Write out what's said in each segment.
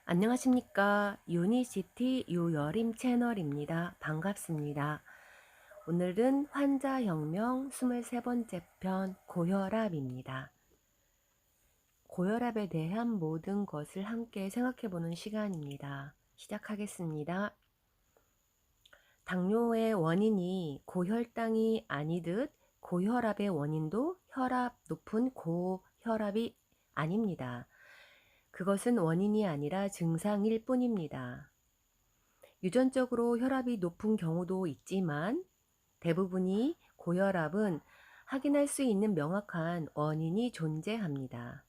안녕하십니까. 유니시티 유여림 채널입니다. 반갑습니다. 오늘은 환자혁명 23번째 편 고혈압입니다. 고혈압에 대한 모든 것을 함께 생각해보는 시간입니다. 시작하겠습니다. 당뇨의 원인이 고혈당이 아니듯 고혈압의 원인도 혈압 높은 고혈압이 아닙니다. 그것은 원인이 아니라 증상일 뿐입니다. 유전적으로 혈압이 높은 경우도 있지만 대부분이 고혈압은 확인할 수 있는 명확한 원인이 존재합니다.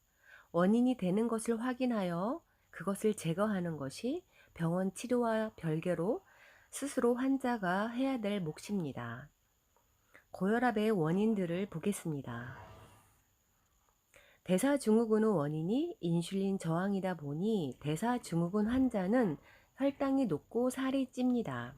원인이 되는 것을 확인하여 그것을 제거하는 것이 병원 치료와 별개로 스스로 환자가 해야 될 몫입니다. 고혈압의 원인들을 보겠습니다. 대사증후군의 원인이 인슐린 저항이다 보니 대사증후군 환자는 혈당이 높고 살이 찝니다.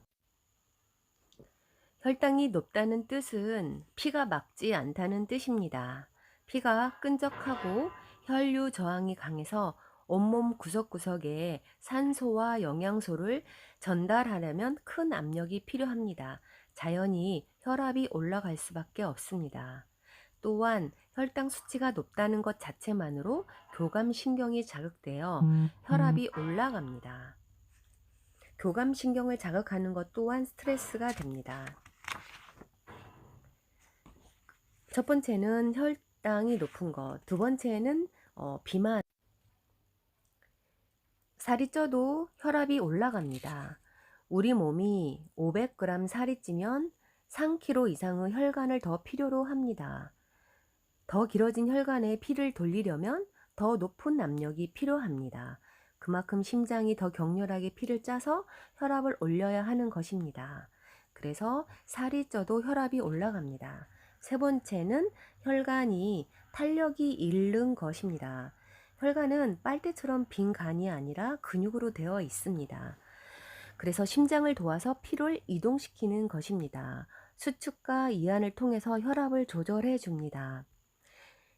혈당이 높다는 뜻은 피가 맑지 않다는 뜻입니다. 피가 끈적하고 혈류 저항이 강해서 온몸 구석구석에 산소와 영양소를 전달하려면 큰 압력이 필요합니다. 자연히 혈압이 올라갈 수밖에 없습니다. 또한 혈당 수치가 높다는 것 자체만으로 교감신경이 자극되어 혈압이 올라갑니다. 교감신경을 자극하는 것 또한 스트레스가 됩니다. 첫 번째는 혈당이 높은 것, 두 번째는 비만. 살이 쪄도 혈압이 올라갑니다. 우리 몸이 500g 살이 찌면 3kg 이상의 혈관을 더 필요로 합니다. 더 길어진 혈관에 피를 돌리려면 더 높은 압력이 필요합니다. 그만큼 심장이 더 격렬하게 피를 짜서 혈압을 올려야 하는 것입니다. 그래서 살이 쪄도 혈압이 올라갑니다. 세 번째는 혈관이 탄력이 잃는 것입니다. 혈관은 빨대처럼 빈 간이 아니라 근육으로 되어 있습니다. 그래서 심장을 도와서 피를 이동시키는 것입니다. 수축과 이완을 통해서 혈압을 조절해 줍니다.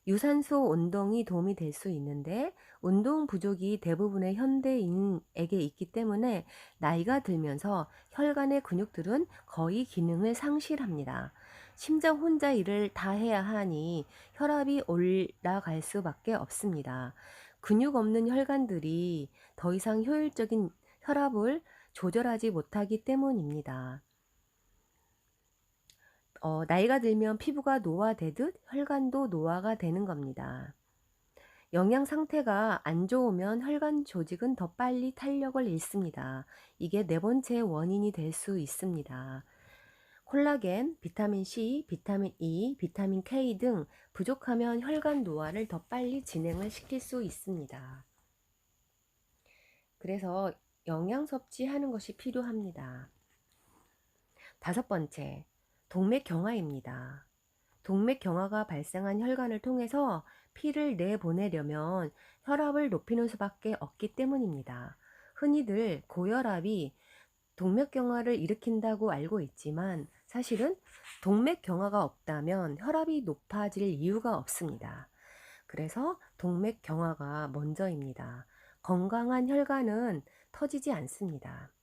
유산소 운동이 도움이 될 수 있는데 운동 부족이 대부분의 현대인에게 있기 때문에 나이가 들면서 혈관의 근육들은 거의 기능을 상실합니다. 심장 혼자 일을 다 해야 하니 혈압이 올라갈 수밖에 없습니다. 근육 없는 혈관들이 더 이상 효율적인 혈압을 조절하지 못하기 때문입니다. 나이가 들면 피부가 노화되듯 혈관도 노화가 되는 겁니다. 영양 상태가 안 좋으면 혈관 조직은 더 빨리 탄력을 잃습니다. 이게 네 번째 원인이 될 수 있습니다. 콜라겐, 비타민 C, 비타민 E, 비타민 K 등 부족하면 혈관 노화를 더 빨리 진행을 시킬 수 있습니다. 그래서 영양 섭취하는 것이 필요합니다. 다섯 번째, 동맥경화입니다. 동맥경화가 발생한 혈관을 통해서 피를 내보내려면 혈압을 높이는 수밖에 없기 때문입니다. 흔히들 고혈압이 동맥경화를 일으킨다고 알고 있지만 사실은 동맥경화가 없다면 혈압이 높아질 이유가 없습니다. 그래서 동맥경화가 먼저입니다. 건강한 혈관은 터지지 않습니다.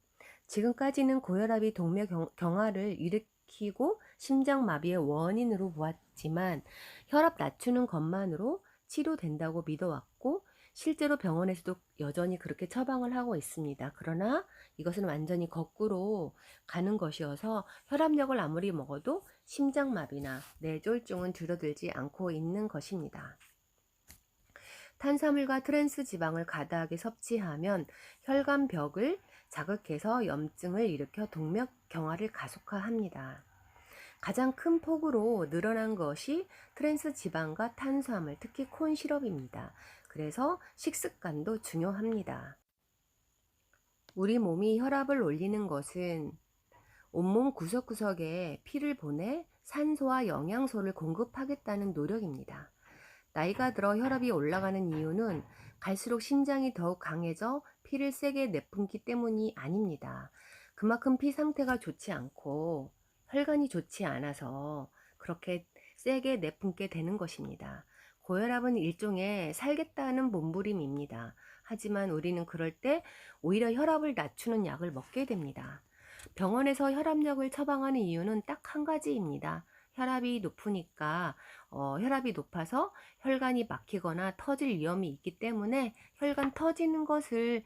지금까지는 고혈압이 동맥경화를 일으키고 심장마비의 원인으로 보았지만 혈압 낮추는 것만으로 치료된다고 믿어왔고 실제로 병원에서도 여전히 그렇게 처방을 하고 있습니다. 그러나 이것은 완전히 거꾸로 가는 것이어서 혈압약을 아무리 먹어도 심장마비나 뇌졸중은 줄어들지 않고 있는 것입니다. 탄수화물과 트랜스 지방을 과다하게 섭취하면 혈관벽을 자극해서 염증을 일으켜 동맥경화를 가속화합니다. 가장 큰 폭으로 늘어난 것이 트랜스 지방과 탄수화물, 특히 콘 시럽입니다. 그래서 식습관도 중요합니다. 우리 몸이 혈압을 올리는 것은 온몸 구석구석에 피를 보내 산소와 영양소를 공급하겠다는 노력입니다. 나이가 들어 혈압이 올라가는 이유는 갈수록 심장이 더욱 강해져 피를 세게 내뿜기 때문이 아닙니다. 그만큼 피 상태가 좋지 않고 혈관이 좋지 않아서 그렇게 세게 내뿜게 되는 것입니다. 고혈압은 일종의 살겠다는 몸부림입니다. 하지만 우리는 그럴 때 오히려 혈압을 낮추는 약을 먹게 됩니다. 병원에서 혈압약을 처방하는 이유는 딱 한 가지입니다. 혈압이 높으니까 혈압이 높아서 혈관이 막히거나 터질 위험이 있기 때문에 혈관 터지는 것을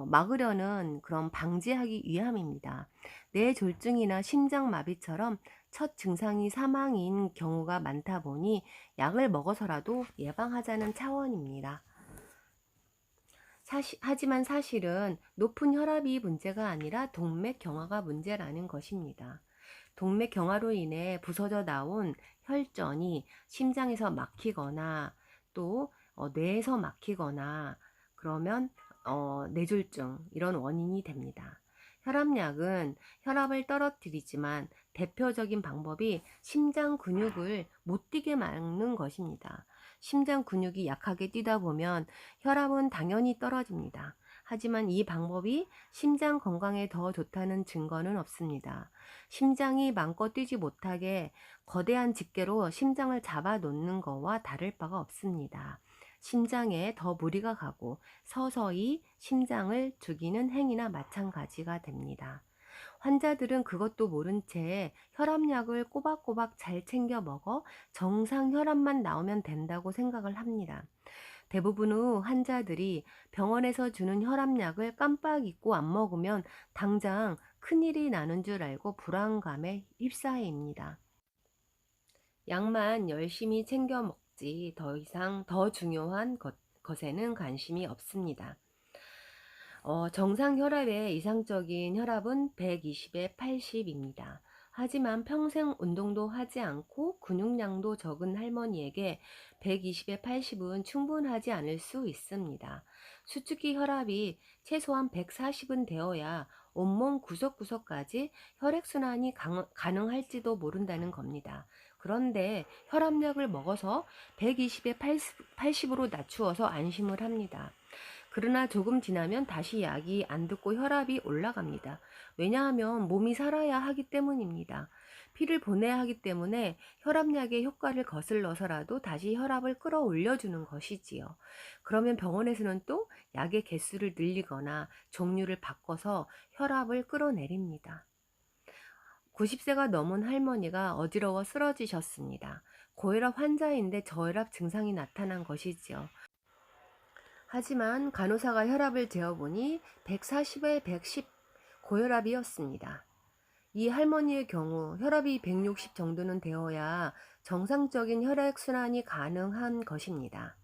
막으려는 그런 방지하기 위함입니다. 뇌졸중이나 심장마비처럼 첫 증상이 사망인 경우가 많다 보니 약을 먹어서라도 예방하자는 차원입니다. 하지만 사실은 높은 혈압이 문제가 아니라 동맥경화가 문제라는 것입니다. 동맥경화로 인해 부서져 나온 혈전이 심장에서 막히거나 또 뇌에서 막히거나 그러면 뇌졸중 이런 원인이 됩니다. 혈압약은 혈압을 떨어뜨리지만 대표적인 방법이 심장 근육을 못 뛰게 막는 것입니다. 심장 근육이 약하게 뛰다 보면 혈압은 당연히 떨어집니다. 하지만 이 방법이 심장 건강에 더 좋다는 증거는 없습니다. 심장이 마음껏 뛰지 못하게 거대한 집게로 심장을 잡아 놓는 거와 다를 바가 없습니다. 심장에 더 무리가 가고 서서히 심장을 죽이는 행위나 마찬가지가 됩니다. 환자들은 그것도 모른 채 혈압약을 꼬박꼬박 잘 챙겨 먹어 정상 혈압만 나오면 된다고 생각을 합니다. 대부분의 환자들이 병원에서 주는 혈압약을 깜빡 잊고 안 먹으면 당장 큰일이 나는 줄 알고 불안감에 휩싸입니다. 약만 열심히 챙겨 먹지 더 이상 더 중요한 것에는 관심이 없습니다. 정상 혈압의 이상적인 혈압은 120에 80입니다. 하지만 평생 운동도 하지 않고 근육량도 적은 할머니에게 120에 80은 충분하지 않을 수 있습니다. 수축기 혈압이 최소한 140은 되어야 온몸 구석구석까지 혈액순환이 가능할지도 모른다는 겁니다. 그런데 혈압약을 먹어서 120에 80으로 낮추어서 안심을 합니다. 그러나 조금 지나면 다시 약이 안 듣고 혈압이 올라갑니다. 왜냐하면 몸이 살아야 하기 때문입니다. 피를 보내야 하기 때문에 혈압약의 효과를 거슬러서라도 다시 혈압을 끌어올려주는 것이지요. 그러면 병원에서는 또 약의 개수를 늘리거나 종류를 바꿔서 혈압을 끌어내립니다. 90세가 넘은 할머니가 어지러워 쓰러지셨습니다. 고혈압 환자인데 저혈압 증상이 나타난 것이지요. 하지만 간호사가 혈압을 재어보니 140에 110 고혈압이었습니다. 이 할머니의 경우 혈압이 160 정도는 되어야 정상적인 혈액순환이 가능한 것입니다.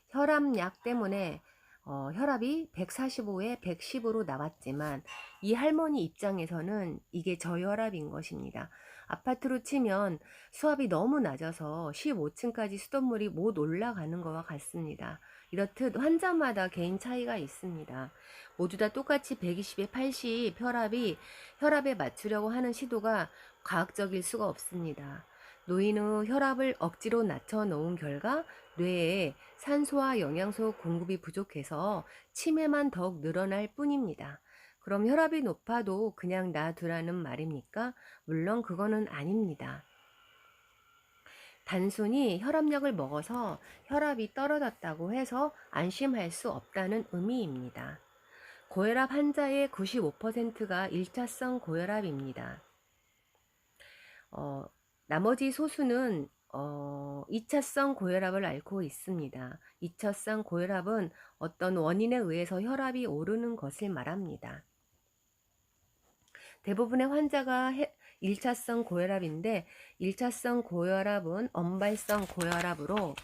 혈압약 때문에 혈압이 145에 110으로 나왔지만 이 할머니 입장에서는 이게 저혈압인 것입니다. 아파트로 치면 수압이 너무 낮아서 15층까지 수돗물이 못 올라가는 것과 같습니다. 이렇듯 환자마다 개인 차이가 있습니다. 모두 다 똑같이 120에 80 혈압에 맞추려고 하는 시도가 과학적일 수가 없습니다. 노인의 혈압을 억지로 낮춰 놓은 결과 뇌에 산소와 영양소 공급이 부족해서 치매만 더욱 늘어날 뿐입니다. 그럼 혈압이 높아도 그냥 놔두라는 말입니까? 물론 그거는 아닙니다. 단순히 혈압약을 먹어서 혈압이 떨어졌다고 해서 안심할 수 없다는 의미입니다. 고혈압 환자의 95%가 1차성 고혈압입니다. 나머지 소수는 2차성 고혈압을 앓고 있습니다. 2차성 고혈압은 어떤 원인에 의해서 혈압이 오르는 것을 말합니다. 대부분의 환자가 1차성 고혈압인데 1차성 고혈압은 엄발성 고혈압으로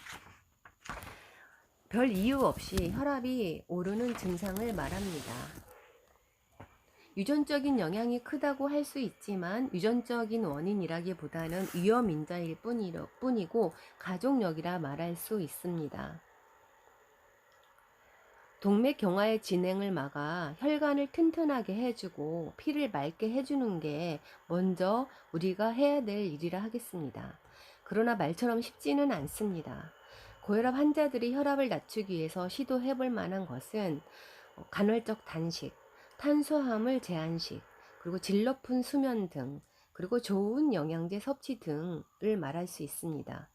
별 이유 없이 혈압이 오르는 증상을 말합니다. 유전적인 영향이 크다고 할 수 있지만 유전적인 원인이라기보다는 위험 인자일 뿐이고 가족력이라 말할 수 있습니다. 동맥경화의 진행을 막아 혈관을 튼튼하게 해주고 피를 맑게 해주는 게 먼저 우리가 해야 될 일이라 하겠습니다. 그러나 말처럼 쉽지는 않습니다. 고혈압 환자들이 혈압을 낮추기 위해서 시도해 볼 만한 것은 간헐적 단식, 탄수화물 제한식, 그리고 질 높은 수면 등, 그리고 좋은 영양제 섭취 등을 말할 수 있습니다.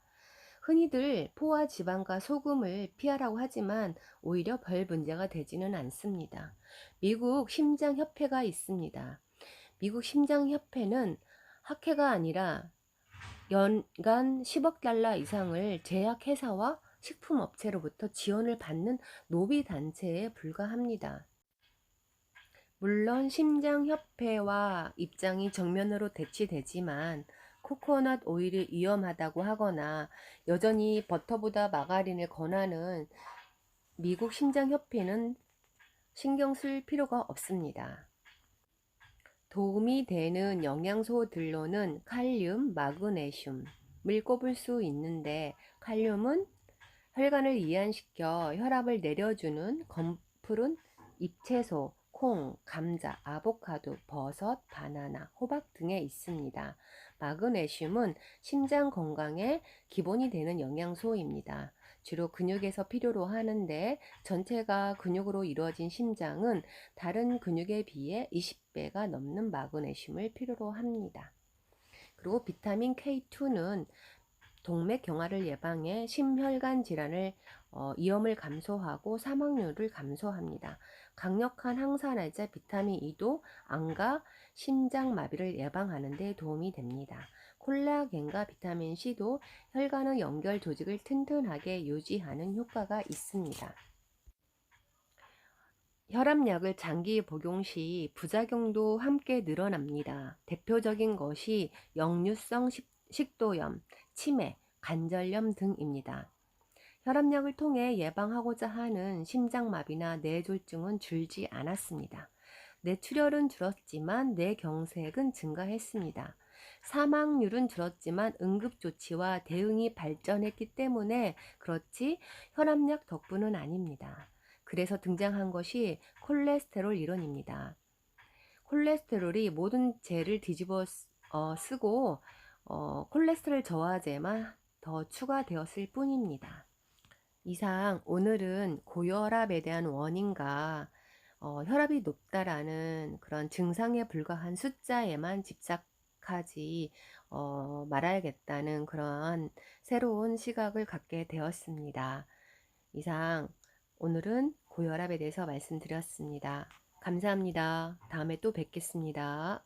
흔히들 포와 지방과 소금을 피하라고 하지만 오히려 별 문제가 되지는 않습니다. 미국 심장협회가 있습니다. 미국 심장협회는 학회가 아니라 연간 10억 달러 이상을 제약회사와 식품업체로부터 지원을 받는 로비단체에 불과합니다. 물론 심장협회와 입장이 정면으로 대치되지만 코코넛 오일이 위험하다고 하거나 여전히 버터보다 마가린을 권하는 미국 심장협회는 신경 쓸 필요가 없습니다. 도움이 되는 영양소들로는 칼륨, 마그네슘을 꼽을 수 있는데 칼륨은 혈관을 이완시켜 혈압을 내려주는 검푸른 잎채소, 콩, 감자, 아보카도, 버섯, 바나나, 호박 등에 있습니다. 마그네슘은 심장 건강에 기본이 되는 영양소입니다. 주로 근육에서 필요로 하는데 전체가 근육으로 이루어진 심장은 다른 근육에 비해 20배가 넘는 마그네슘을 필요로 합니다. 그리고 비타민 K2는 동맥 경화를 예방해 심혈관 질환을 위험을 감소하고 사망률을 감소합니다. 강력한 항산화제 비타민 E도 암과 심장마비를 예방하는 데 도움이 됩니다. 콜라겐과 비타민 C도 혈관의 연결 조직을 튼튼하게 유지하는 효과가 있습니다. 혈압약을 장기 복용 시 부작용도 함께 늘어납니다. 대표적인 것이 역류성 식도염, 치매, 관절염 등입니다. 혈압약을 통해 예방하고자 하는 심장마비나 뇌졸중은 줄지 않았습니다. 뇌출혈은 줄었지만 뇌경색은 증가했습니다. 사망률은 줄었지만 응급조치와 대응이 발전했기 때문에 그렇지 혈압약 덕분은 아닙니다. 그래서 등장한 것이 콜레스테롤 이론입니다. 콜레스테롤이 모든 죄를 뒤집어 쓰고 콜레스테롤 저하제만 더 추가되었을 뿐입니다. 이상 오늘은 고혈압에 대한 원인과 혈압이 높다라는 그런 증상에 불과한 숫자에만 집착하지 말아야겠다는 그런 새로운 시각을 갖게 되었습니다. 이상 오늘은 고혈압에 대해서 말씀드렸습니다. 감사합니다. 다음에 또 뵙겠습니다.